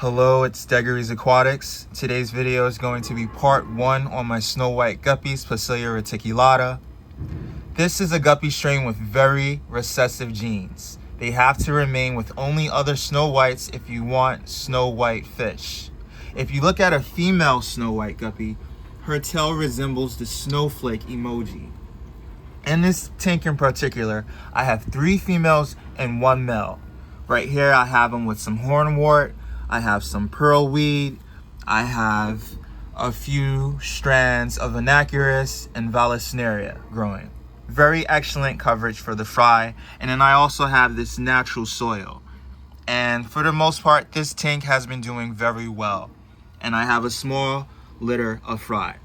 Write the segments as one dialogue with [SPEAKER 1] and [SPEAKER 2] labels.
[SPEAKER 1] Hello, it's Guppies Aquatics. Today's video is going to be part 1 on my snow white Guppies Poecilia Reticulata. This is a guppy strain with very recessive genes. They have to remain with only other snow whites if you want snow white fish. If you look at a female snow white guppy, her tail resembles the snowflake emoji. In this tank in particular, I have 3 females and 1 male. Right here I have them with some hornwort, I have some pearlweed, I have a few strands of Anacharis and Vallisneria growing. Very excellent coverage for the fry. And then I also have this natural soil. And for the most part, this tank has been doing very well. And I have a small litter of fry.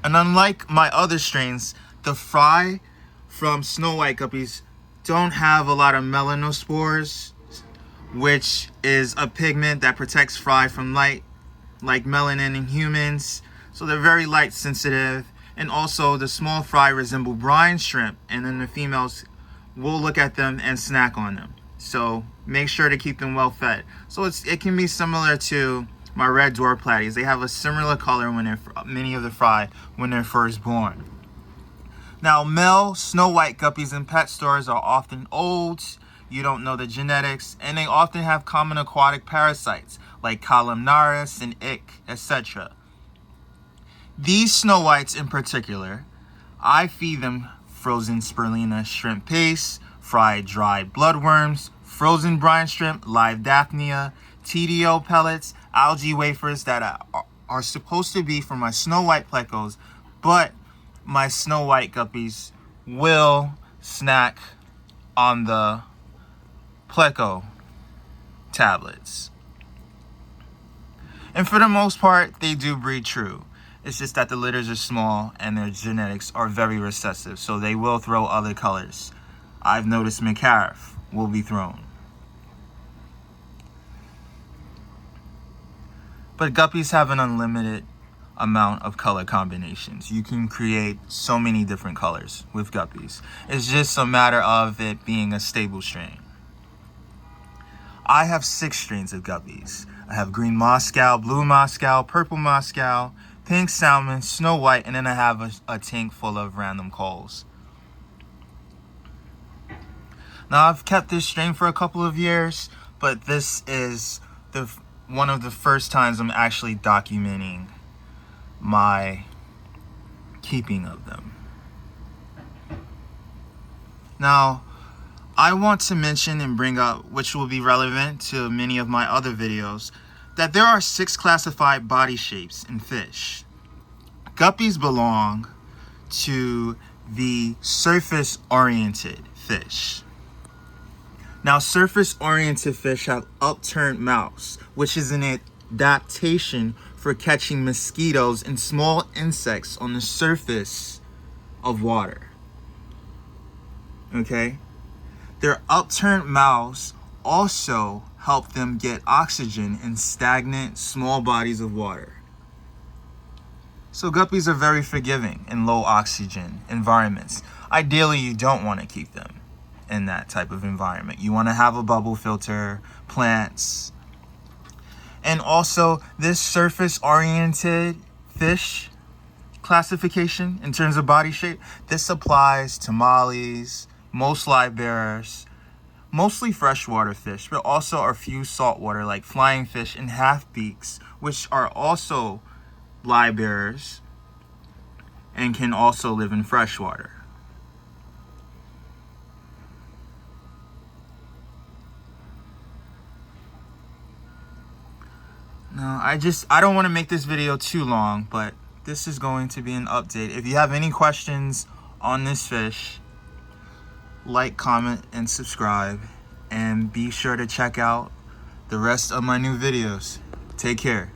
[SPEAKER 1] And unlike my other strains, the fry from snow white guppies don't have a lot of melanospores, which is a pigment that protects fry from light, like melanin in humans. So they're very light sensitive. And also the small fry resemble brine shrimp, and then the females will look at them and snack on them. So make sure to keep them well fed. So it can be similar to my red dwarf platies. They have a similar color when they're many of the fry when they're first born. Now, male snow white guppies in pet stores are often old. You don't know the genetics, and they often have common aquatic parasites like columnaris and ick, etc. These snow whites in particular, I feed them frozen spirulina shrimp paste, fried dried bloodworms, frozen brine shrimp, live daphnia, TDO pellets, algae wafers that are supposed to be for my snow white plecos, but my snow white guppies will snack on the pleco tablets. And for the most part, they do breed true. It's just that the litters are small and their genetics are very recessive, so they will throw other colors. I've noticed McCarif will be thrown. But guppies have an unlimited amount of color combinations. You can create so many different colors with guppies. It's just a matter of it being a stable strain. I have 6 strains of guppies. I have green Moscow, blue Moscow, purple Moscow, pink salmon, snow white, and then I have a tank full of random coals. Now, I've kept this strain for a couple of years, but this is one of the first times I'm actually documenting my keeping of them. Now, I want to mention and bring up, which will be relevant to many of my other videos, that there are 6 classified body shapes in fish. Guppies belong to the surface-oriented fish. Now, surface-oriented fish have upturned mouths, which is an adaptation for catching mosquitoes and small insects on the surface of water. Okay? Their upturned mouths also help them get oxygen in stagnant, small bodies of water. So guppies are very forgiving in low oxygen environments. Ideally, you don't want to keep them in that type of environment. You want to have a bubble filter, plants. And also, this surface-oriented fish classification in terms of body shape, this applies to mollies, most live bearers, mostly freshwater fish, but also a few saltwater like flying fish and half-beaks, which are also live bearers and can also live in freshwater. Now, I don't want to make this video too long, but this is going to be an update. If you have any questions on this fish, like, comment, and subscribe, and be sure to check out the rest of my new videos. Take care.